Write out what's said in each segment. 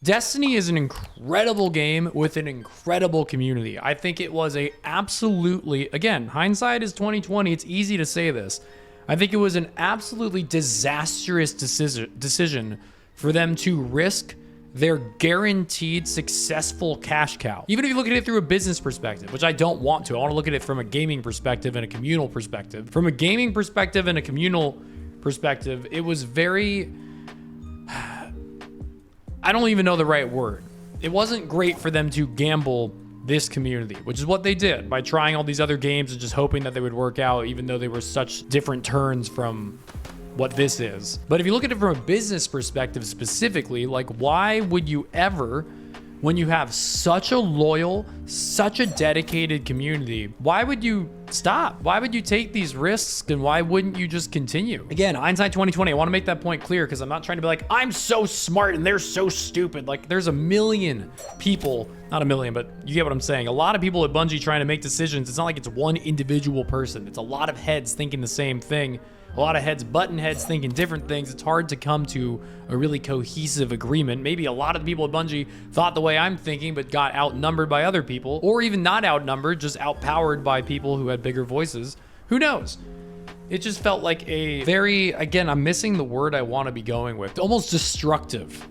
Destiny is an incredible game with an incredible community. I think it was a absolutely, again, hindsight is 2020. It's easy to say this. I think it was an absolutely disastrous decision for them to risk their guaranteed successful cash cow. Even if you look at it through a business perspective, which I don't want to. I want to look at it from a gaming perspective and a communal perspective. From a gaming perspective and a communal perspective, it was very... I don't even know the right word. It wasn't great for them to gamble this community, which is what they did by trying all these other games and just hoping that they would work out, even though they were such different turns from what this is. But if you look at it from a business perspective specifically, like, why would you ever, when you have such a loyal, such a dedicated community, why would you stop? Why would you take these risks, and why wouldn't you just continue? Again, hindsight 2020, I want to make that point clear because I'm not trying to be like, I'm so smart and they're so stupid. Like, there's a million people, not a million, but you get what I'm saying. A lot of people at Bungie trying to make decisions. It's not like it's one individual person. It's a lot of heads thinking the same thing. A lot of heads, button heads thinking different things. It's hard to come to a really cohesive agreement. Maybe a lot of the people at Bungie thought the way I'm thinking, but got outnumbered by other people, or even not outnumbered, just outpowered by people who had bigger voices. Who knows? It just felt like a very, again, I'm missing the word I want to be going with, almost destructive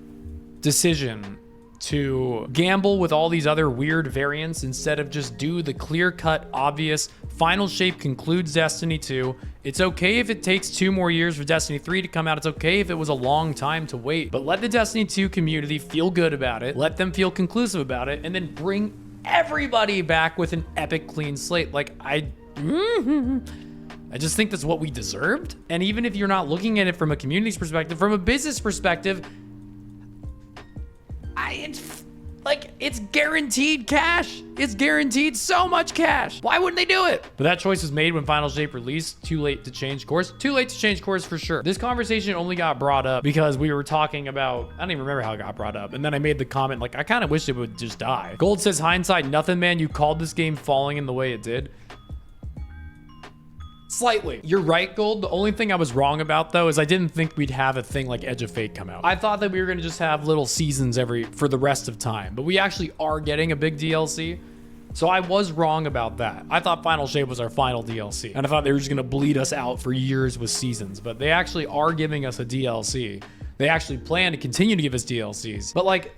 decision to gamble with all these other weird variants instead of just do the clear-cut, obvious, Final Shape concludes Destiny 2. It's okay if it takes 2 more years for Destiny 3 to come out. It's okay if it was a long time to wait, but let the Destiny 2 community feel good about it. Let them feel conclusive about it, and then bring everybody back with an epic clean slate. Like, I just think that's what we deserved. And even if you're not looking at it from a community's perspective, from a business perspective, it's guaranteed cash. It's guaranteed so much cash. Why wouldn't they do it? But that choice was made when Final Shape released. Too late to change course. Too late to change course for sure. This conversation only got brought up because we were talking about, I don't even remember how it got brought up. And then I made the comment, like, I kind of wish it would just die. Gold says, hindsight, nothing, man. You called this game falling in the way it did. Slightly. You're right, Gold. The only thing I was wrong about, though, is I didn't think we'd have a thing like Edge of Fate come out. I thought that we were going to just have little seasons for the rest of time, but we actually are getting a big DLC. So I was wrong about that. I thought Final Shape was our final DLC, and I thought they were just going to bleed us out for years with seasons, but they actually are giving us a DLC. They actually plan to continue to give us DLCs, but like,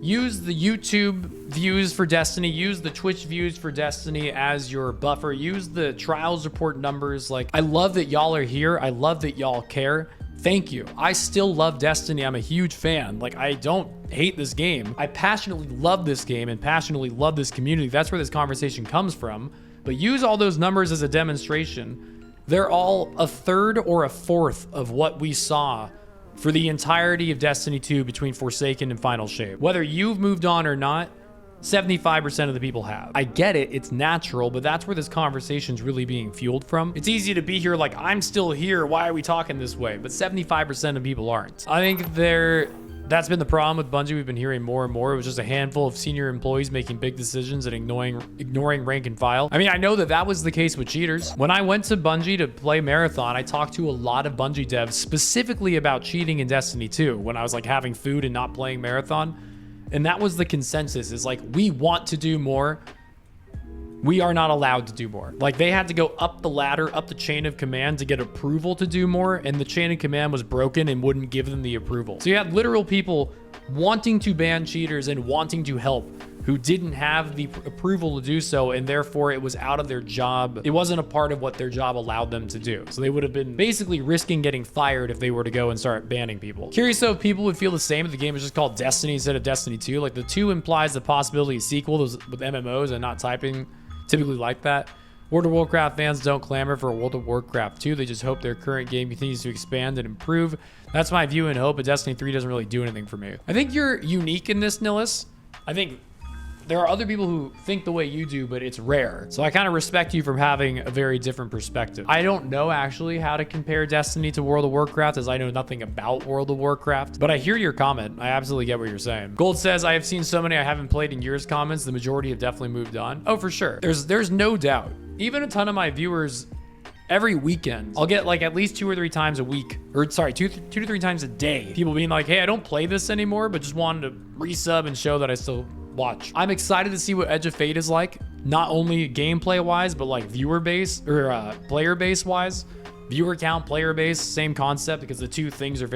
use the YouTube views for Destiny, use the Twitch views for Destiny as your buffer, use the trials report numbers. Like, I love that y'all are here. I love that y'all care. Thank you. I still love Destiny. I'm a huge fan. Like, I don't hate this game. I passionately love this game and passionately love this community. That's where this conversation comes from. But use all those numbers as a demonstration. They're all a third or a fourth of what we saw for the entirety of Destiny 2 between Forsaken and Final Shape. Whether you've moved on or not, 75% of the people have. I get it, it's natural, but that's where this conversation's really being fueled from. It's easy to be here like, I'm still here, why are we talking this way? But 75% of people aren't. I think that's been the problem with Bungie. We've been hearing more and more. It was just a handful of senior employees making big decisions and ignoring rank and file. I mean, I know that was the case with cheaters. When I went to Bungie to play Marathon, I talked to a lot of Bungie devs specifically about cheating in Destiny 2 when I was like having food and not playing Marathon. And that was the consensus, is like, we want to do more. We are not allowed to do more. Like, they had to go up the ladder, up the chain of command to get approval to do more, and the chain of command was broken and wouldn't give them the approval. So you had literal people wanting to ban cheaters and wanting to help who didn't have the approval to do so, and therefore it was out of their job. It wasn't a part of what their job allowed them to do. So they would have been basically risking getting fired if they were to go and start banning people. Curious though if people would feel the same if the game was just called Destiny instead of Destiny 2. Like, the 2 implies the possibility of sequels with MMOs and not typing typically like that. World of Warcraft fans don't clamor for World of Warcraft 2. They just hope their current game continues to expand and improve. That's my view and hope, but Destiny 3 doesn't really do anything for me. I think you're unique in this, Nillis. I think there are other people who think the way you do, but it's rare. So I kind of respect you for having a very different perspective. I don't know actually how to compare Destiny to World of Warcraft, as I know nothing about World of Warcraft, but I hear your comment. I absolutely get what you're saying. Gold says, I have seen so many I haven't played in years comments. The majority have definitely moved on. Oh, for sure. There's no doubt. Even a ton of my viewers every weekend, I'll get like at least 2 or 3 times a week, or sorry, two to three times a day, people being like, hey, I don't play this anymore, but just wanted to resub and show that I still watch. I'm excited to see what Edge of Fate is like, not only gameplay wise, but like viewer base or player base wise. Viewer count, player base, same concept, because the two things are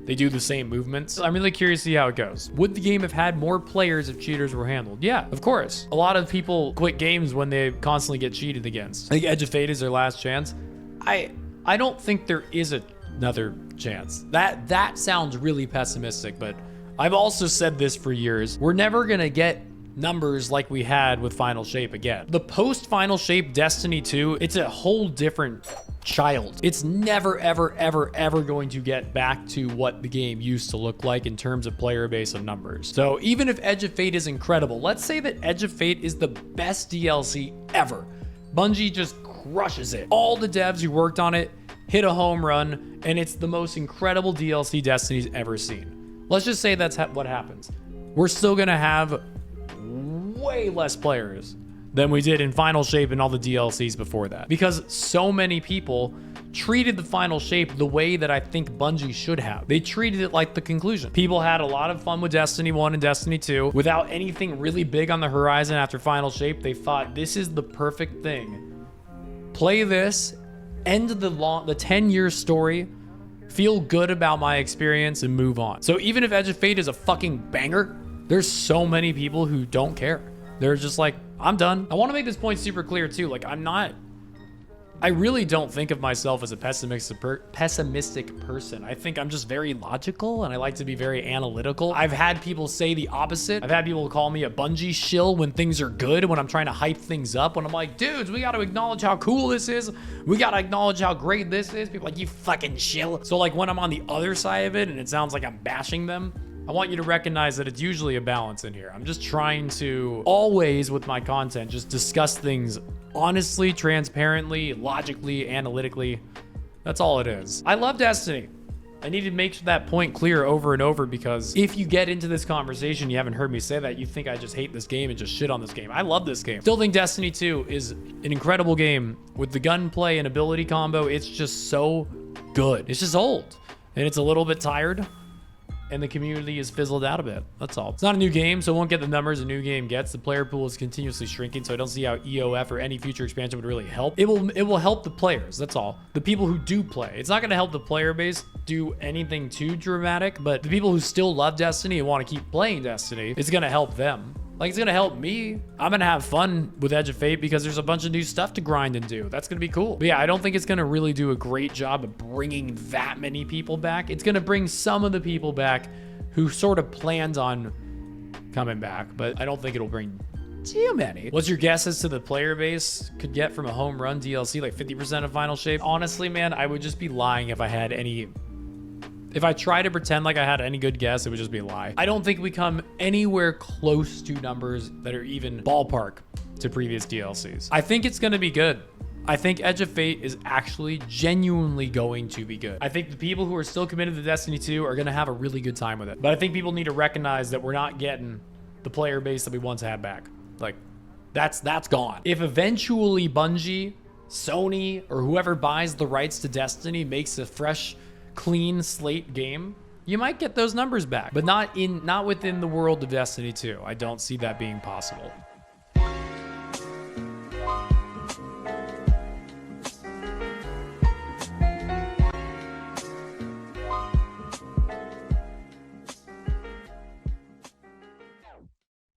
they do the same movements. I'm really curious to see how it goes. Would the game have had more players if cheaters were handled? Yeah, of course. A lot of people quit games when they constantly get cheated against. I think Edge of Fate is their last chance. I don't think there is another chance. That sounds really pessimistic, but I've also said this for years. We're never gonna get numbers like we had with Final Shape again. The post Final Shape Destiny 2, it's a whole different child. It's never, ever, ever, ever going to get back to what the game used to look like in terms of player base and numbers. So even if Edge of Fate is incredible, let's say that Edge of Fate is the best DLC ever. Bungie just crushes it. All the devs who worked on it hit a home run, and it's the most incredible DLC Destiny's ever seen. Let's just say that's what happens. We're still gonna have way less players than we did in Final Shape and all the DLCs before that, because so many people treated the Final Shape the way that I think Bungie should have. They treated it like the conclusion. People had a lot of fun with Destiny 1 and Destiny 2 without anything really big on the horizon after Final Shape. They thought this is the perfect thing. Play this, end the 10-year story, feel good about my experience, and move on. So even if Edge of Fate is a fucking banger, there's so many people who don't care. They're just like, I'm done. I want to make this point super clear too. Like, I really don't think of myself as a pessimistic person. I think I'm just very logical, and I like to be very analytical. I've had people say the opposite. I've had people call me a Bungie shill when things are good, when I'm trying to hype things up, when I'm like, dudes, we got to acknowledge how cool this is. We got to acknowledge how great this is. People are like, you fucking shill. So like when I'm on the other side of it and it sounds like I'm bashing them, I want you to recognize that it's usually a balance in here. I'm just trying to always, with my content, just discuss things honestly, transparently, logically, analytically. That's all it is. I love Destiny. I need to make that point clear over and over, because if you get into this conversation, you haven't heard me say that, you think I just hate this game and just shit on this game. I love this game. Still think Destiny 2 is an incredible game with the gunplay and ability combo. It's just so good. It's just old and it's a little bit tired, and the community is fizzled out a bit. That's all. It's not a new game, so it won't get the numbers a new game gets. The player pool is continuously shrinking, so I don't see how EOF or any future expansion would really help. It will help the players, that's all. The people who do play. It's not gonna help the player base do anything too dramatic, but the people who still love Destiny and want to keep playing Destiny, it's gonna help them. Like, it's gonna help me. I'm gonna have fun with Edge of Fate because there's a bunch of new stuff to grind and do. That's gonna be cool. But yeah, I don't think it's gonna really do a great job of bringing that many people back. It's gonna bring some of the people back who sort of planned on coming back, but I don't think it'll bring too many. What's your guess as to the player base could get from a home run DLC, like 50% of Final Shape? Honestly, man, I would just be lying if I had any. If I try to pretend like I had any good guess, it would just be a lie. I don't think we come anywhere close to numbers that are even ballpark to previous DLCs. I think it's gonna be good. I think Edge of Fate is actually genuinely going to be good. I think the people who are still committed to Destiny 2 are gonna have a really good time with it. But I think people need to recognize that we're not getting the player base that we once had back. Like, that's gone. If eventually Bungie, Sony, or whoever buys the rights to Destiny makes a fresh, clean slate game, you might get those numbers back, but not within the world of Destiny 2. I don't see that being possible.